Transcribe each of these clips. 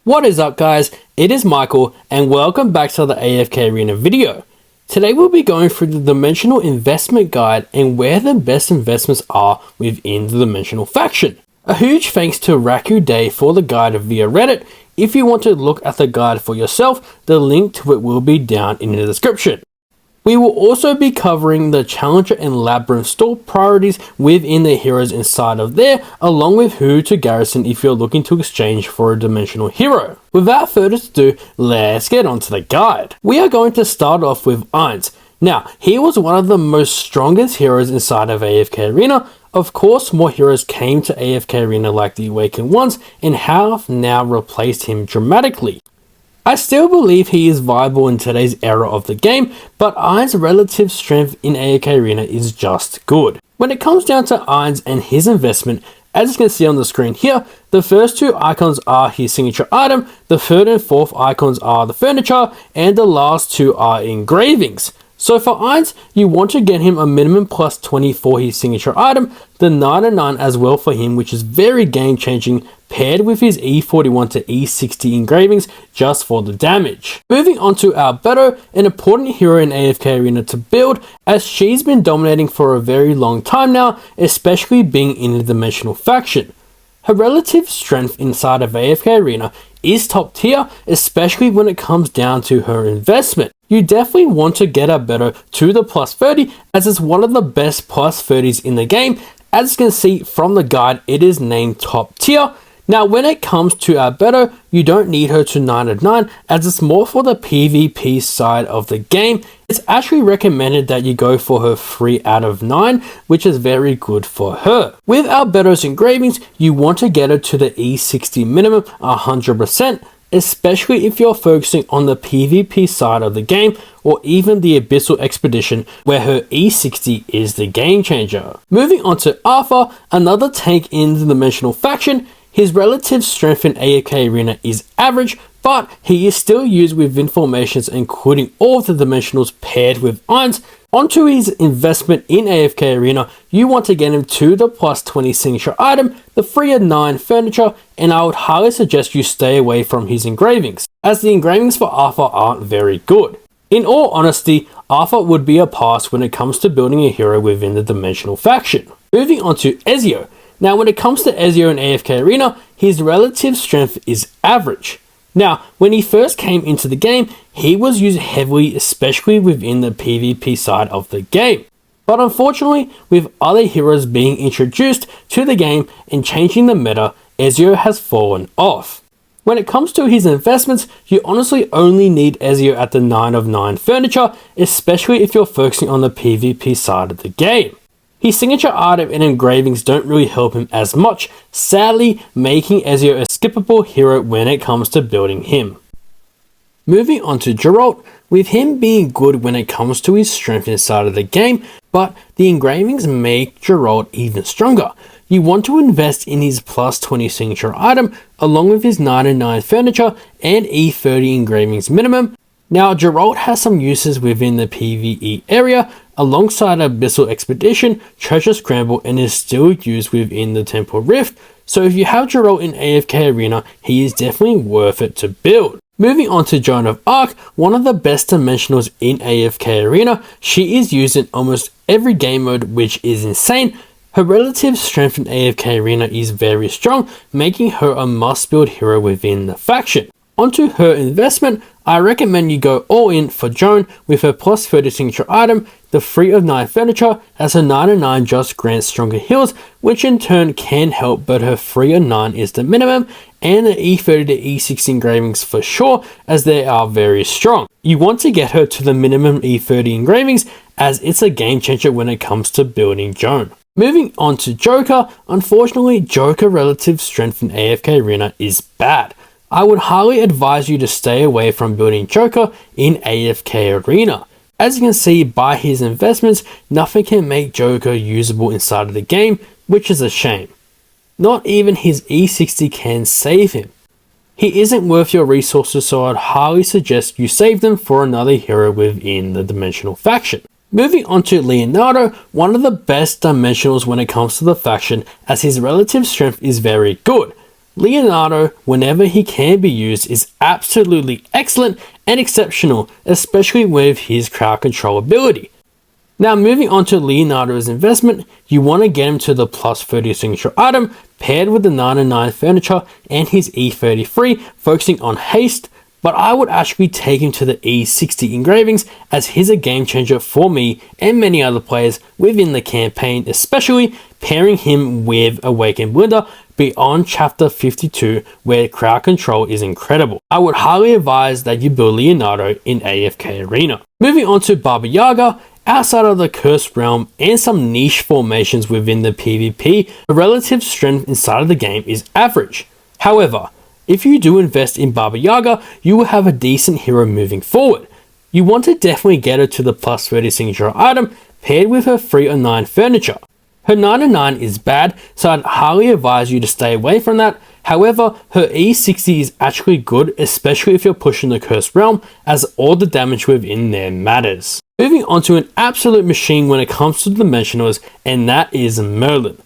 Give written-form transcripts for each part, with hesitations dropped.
What is up guys, it is Michael and welcome back to the AFK Arena video. Today we'll be going through the Dimensional Investment Guide and where the best investments are within the Dimensional faction. A huge thanks to Raku Day for the guide via Reddit. If you want to look at the guide for yourself, the link to it will be down in the description. We will also be covering the Challenger and Labyrinth store priorities within the heroes inside of there, along with who to garrison if you're looking to exchange for a dimensional hero. Without further ado, let's get on to the guide. We are going to start off with Ainz. Now, he was one of the most strongest heroes inside of AFK Arena. Of course, more heroes came to AFK Arena like the Awakened Ones and have now replaced him dramatically. I still believe he is viable in today's era of the game, but Ainz's relative strength in AFK Arena is just good. When it comes down to Ainz and his investment, as you can see on the screen here, the first two icons are his signature item, the third and fourth icons are the furniture, and the last two are engravings. So for Ainz, you want to get him a minimum plus 20 for his signature item, the 99 as well for him, which is very game changing, paired with his E41 to E60 engravings just for the damage. Moving on to Albedo, an important hero in AFK Arena to build, as she's been dominating for a very long time now, especially being in the Dimensional faction. Her relative strength inside of AFK Arena is top tier, especially when it comes down to her investment. You definitely want to get Albedo to the plus 30, as it's one of the best plus 30s in the game. As you can see from the guide, it is named top tier. Now when it comes to Albedo, you don't need her to 99, as it's more for the PvP side of the game. It's actually recommended that you go for her 3 out of 9, which is very good for her. With Albedo's engravings, you want to get her to the E60 minimum 100%, especially if you're focusing on the PvP side of the game, or even the Abyssal Expedition, where her E60 is the game changer. Moving on to Arthur, another tank in the Dimensional faction. His relative strength in AFK Arena is average, but he is still used within formations including all of the Dimensionals paired with Ainz. Onto his investment in AFK Arena, you want to get him to the plus 20 signature item, the 3 of 9 furniture, and I would highly suggest you stay away from his engravings, as the engravings for Arthur aren't very good. In all honesty, Arthur would be a pass when it comes to building a hero within the Dimensional faction. Moving on to Ezio. Now when it comes to Ezio in AFK Arena, his relative strength is average. Now, when he first came into the game, he was used heavily, especially within the PvP side of the game. But unfortunately, with other heroes being introduced to the game and changing the meta, Ezio has fallen off. When it comes to his investments, you honestly only need Ezio at the 9 of 9 furniture, especially if you're focusing on the PvP side of the game. His signature item and engravings don't really help him as much, sadly making Ezio a skippable hero when it comes to building him. Moving on to Geralt, with him being good when it comes to his strength inside of the game, but the engravings make Geralt even stronger. You want to invest in his plus 20 signature item, along with his 99 furniture and E30 engravings minimum. Now Geralt has some uses within the PvE area, alongside Abyssal Expedition, Treasure Scramble, and is still used within the Temple Rift, so if you have Geralt in AFK Arena, he is definitely worth it to build. Moving on to Joan of Arc, one of the best dimensionals in AFK Arena. She is used in almost every game mode, which is insane. Her relative strength in AFK Arena is very strong, making her a must-build hero within the faction. Onto her investment, I recommend you go all in for Joan with her plus 30 signature item, the 3 of 9 furniture, as her 9 of 9 just grants stronger heals, which in turn can help, but her 3 of 9 is the minimum, and the E30 to E60 engravings for sure, as they are very strong. You want to get her to the minimum E30 engravings, as it's a game changer when it comes to building Joan. Moving on to Joker, unfortunately Joker relative strength in AFK Arena is bad. I would highly advise you to stay away from building Joker in AFK Arena. As you can see by his investments, nothing can make Joker usable inside of the game, which is a shame. Not even his E60 can save him. He isn't worth your resources, so I'd highly suggest you save them for another hero within the Dimensional faction. Moving on to Leonardo, one of the best dimensionals when it comes to the faction, as his relative strength is very good. Leonardo, whenever he can be used, is absolutely excellent and exceptional, especially with his crowd control ability. Now moving on to Leonardo's investment, you want to get him to the plus 30 signature item paired with the 99 furniture and his E33 focusing on haste, but I would actually take him to the E60 engravings as he's a game changer for me and many other players within the campaign, especially pairing him with Awakened Blinda beyond chapter 52 where crowd control is incredible. I would highly advise that you build Leonardo in AFK Arena. Moving on to Baba Yaga, outside of the Cursed Realm and some niche formations within the PvP, the relative strength inside of the game is average. However, if you do invest in Baba Yaga, you will have a decent hero moving forward. You want to definitely get her to the plus 30 signature item paired with her 309 furniture. Her 99 is bad, so I'd highly advise you to stay away from that. However, her E60 is actually good, especially if you're pushing the Cursed Realm, as all the damage within there matters. Moving on to an absolute machine when it comes to dimensionals, and that is Merlin.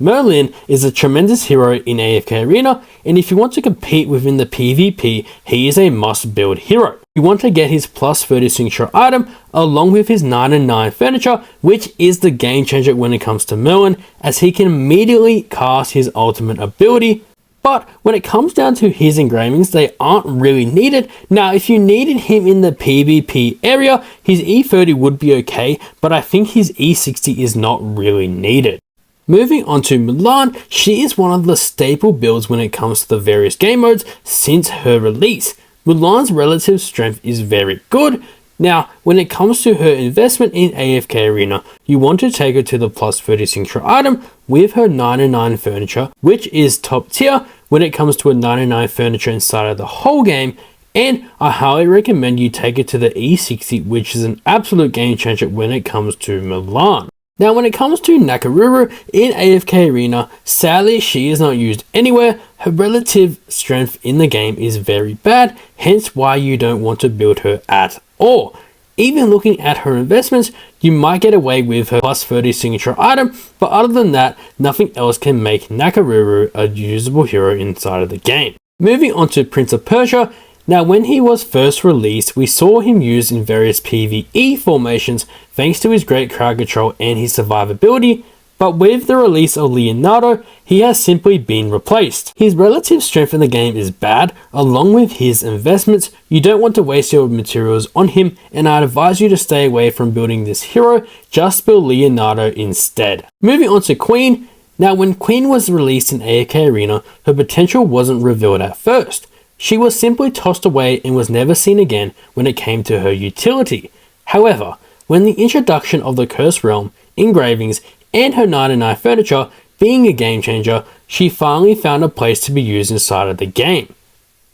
Merlin is a tremendous hero in AFK Arena, and if you want to compete within the PvP, he is a must build hero. You want to get his plus 30 signature item along with his 99 furniture, which is the game changer when it comes to Merlin, as he can immediately cast his ultimate ability. But when it comes down to his engravings, they aren't really needed. Now, if you needed him in the PvP area, his E30 would be okay, but I think his E60 is not really needed. Moving on to Mulan, she is one of the staple builds when it comes to the various game modes since her release. Mulan's relative strength is very good. Now, when it comes to her investment in AFK Arena, you want to take her to the plus 30 signature item with her 99 furniture, which is top tier when it comes to a 99 furniture inside of the whole game, and I highly recommend you take it to the E60, which is an absolute game changer when it comes to Mulan. Now when it comes to Nakoruru in AFK Arena, sadly she is not used anywhere. Her relative strength in the game is very bad, hence why you don't want to build her at all. Even looking at her investments, you might get away with her plus 30 signature item, but other than that, nothing else can make Nakoruru a usable hero inside of the game. Moving on to Prince of Persia. Now when he was first released, we saw him used in various PvE formations thanks to his great crowd control and his survivability, but with the release of Leonardo, he has simply been replaced. His relative strength in the game is bad, along with his investments. You don't want to waste your materials on him, and I'd advise you to stay away from building this hero, just build Leonardo instead. Moving on to Queen. Now when Queen was released in AFK Arena, her potential wasn't revealed at first. She was simply tossed away and was never seen again when it came to her utility. However, when the introduction of the Cursed Realm, engravings, and her 99 furniture being a game changer, she finally found a place to be used inside of the game.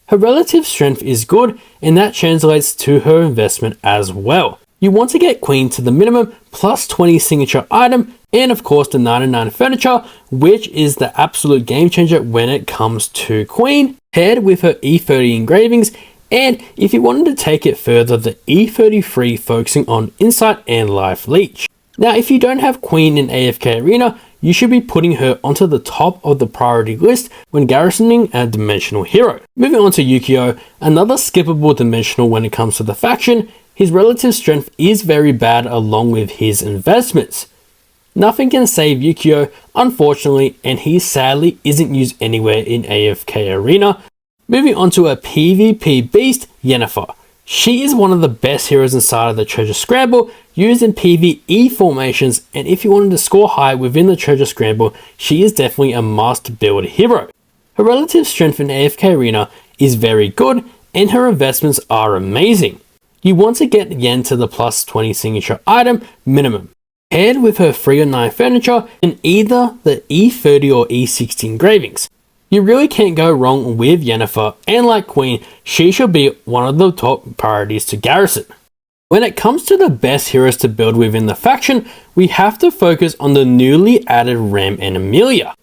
Her relative strength is good, and that translates to her investment as well. You want to get Queen to the minimum plus 20 signature item, and of course the 99 furniture, which is the absolute game changer when it comes to Queen, paired with her E30 engravings, and if you wanted to take it further, the E33 focusing on Insight and Life Leech. Now if you don't have Queen in AFK Arena, you should be putting her onto the top of the priority list when garrisoning a dimensional hero. Moving on to Ukyo, another skippable dimensional when it comes to the faction. His relative strength is very bad along with his investments. Nothing can save Ukyo, unfortunately, and he sadly isn't used anywhere in AFK Arena. Moving on to a PvP beast, Yennefer. She is one of the best heroes inside of the Treasure Scramble, used in PvE formations, and if you wanted to score high within the Treasure Scramble, she is definitely a must build hero. Her relative strength in AFK Arena is very good, and her investments are amazing. You want to get Yen to the plus 20 signature item minimum, paired with her 309 furniture and either the E30 or E60 engravings. You really can't go wrong with Yennefer, and like Queen, she should be one of the top priorities to garrison. When it comes to the best heroes to build within the faction, we have to focus on the newly added Rem and Emilia.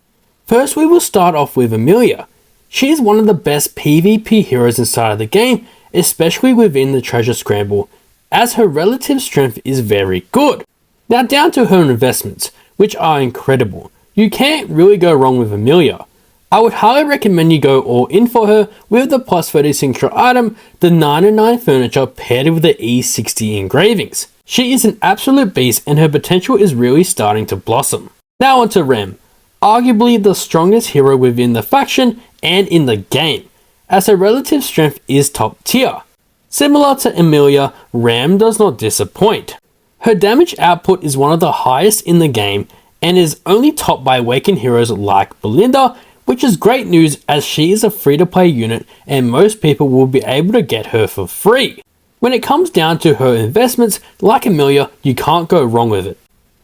First we will start off with Emilia. She is one of the best PvP heroes inside of the game, especially within the Treasure Scramble, as her relative strength is very good. Now down to her investments, which are incredible. You can't really go wrong with Emilia. I would highly recommend you go all in for her with the plus 30 signature item, the 99 furniture paired with the E60 engravings. She is an absolute beast and her potential is really starting to blossom. Now onto Rem, arguably the strongest hero within the faction and in the game, as her relative strength is top tier. Similar to Emilia, Rem does not disappoint. Her damage output is one of the highest in the game and is only topped by awakened heroes like Belinda, which is great news as she is a free-to-play unit and most people will be able to get her for free. When it comes down to her investments, like Emilia, you can't go wrong with it.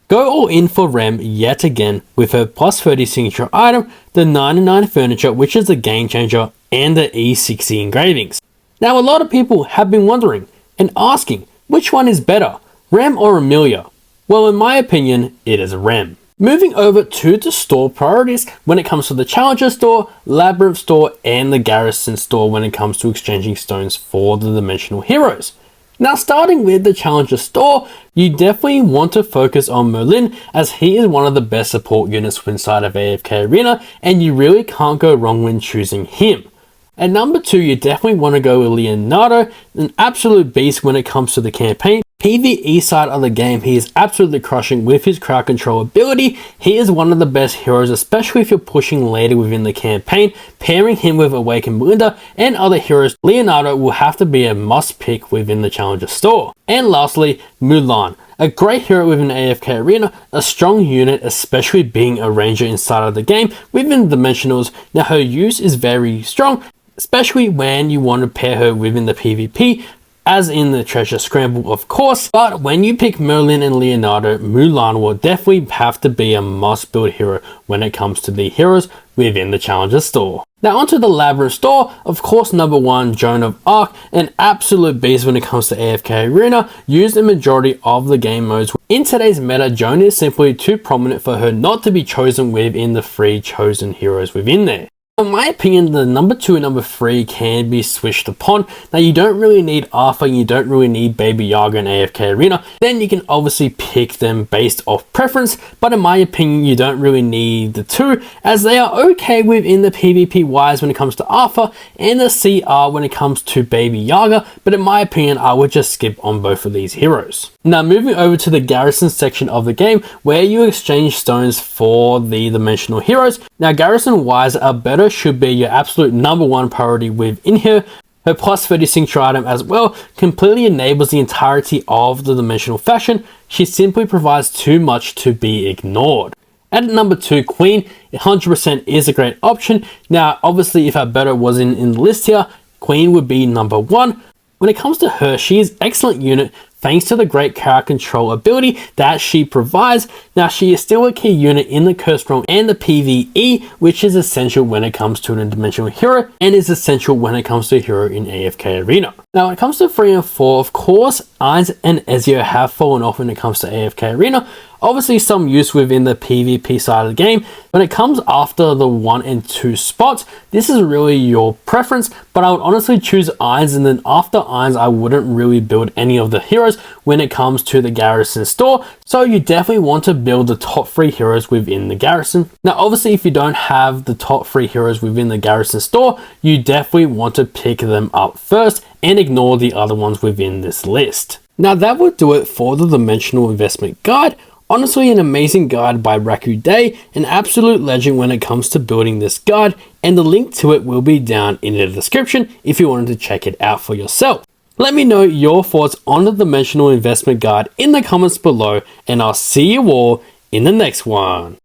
Go all in for Rem yet again with her plus 30 signature item, the 99 furniture, which is a game changer, and the E60 engravings. Now a lot of people have been wondering and asking which one is better, Rem or Emilia? Well, in my opinion, it is Rem. Moving over to the store priorities when it comes to the Challenger store, Labyrinth store, and the Garrison store when it comes to exchanging stones for the dimensional heroes. Now starting with the Challenger store, you definitely want to focus on Merlin as he is one of the best support units inside of AFK Arena and you really can't go wrong when choosing him. At number 2, you definitely want to go with Leonardo, an absolute beast when it comes to the campaign. PvE side of the game, he is absolutely crushing with his crowd control ability. He is one of the best heroes, especially if you're pushing later within the campaign. Pairing him with Awakened Belinda and other heroes, Leonardo will have to be a must pick within the Challenger store. And lastly, Mulan. A great hero within AFK Arena, a strong unit, especially being a ranger inside of the game within the Dimensionals. Now her use is very strong, especially when you want to pair her within the PvP, as in the treasure scramble of course, but when you pick Merlin and Leonardo, Mulan will definitely have to be a must build hero when it comes to the heroes within the Challenger store. Now onto the Labyrinth store, of course number 1, Joan of Arc, an absolute beast when it comes to AFK Arena, used in majority of the game modes. In today's meta, Joan is simply too prominent for her not to be chosen within the 3 chosen heroes within there. In my opinion, the number 2 and number 3 can be switched upon. Now you don't really need Arthur, you don't really need Baby Yaga in AFK Arena. Then you can obviously pick them based off preference, but in my opinion you don't really need the 2 as they are okay within the PvP wise when it comes to Arthur and the CR when it comes to Baby Yaga, but in my opinion I would just skip on both of these heroes. Now moving over to the Garrison section of the game where you exchange stones for the dimensional heroes. Now Garrison wise, Albedo should be your absolute number 1 priority within here. Her plus 30 signature item as well completely enables the entirety of the dimensional faction. She simply provides too much to be ignored. At number 2, Queen 100% is a great option. Now obviously if Albedo wasn't in the list here, Queen would be number 1. When it comes to her, she is excellent unit thanks to the great crowd control ability that she provides. Now she is still a key unit in the Cursed Realm and the PvE, which is essential when it comes to an dimensional hero and is essential when it comes to a hero in AFK Arena. Now when it comes to 3 and 4, of course, Ainz and Ezio have fallen off when it comes to AFK Arena. Obviously some use within the PvP side of the game. When it comes after the 1 and 2 spots, this is really your preference, but I would honestly choose Ainz, and then after Ainz I wouldn't really build any of the heroes when it comes to the Garrison store. So you definitely want to build the top 3 heroes within the Garrison. Now obviously if you don't have the top 3 heroes within the Garrison store, you definitely want to pick them up first and ignore the other ones within this list. Now that would do it for the Dimensional Investment Guide. Honestly, an amazing guide by Raku Day, an absolute legend when it comes to building this guide, and the link to it will be down in the description if you wanted to check it out for yourself. Let me know your thoughts on the Dimensional Investment Guide in the comments below, and I'll see you all in the next one.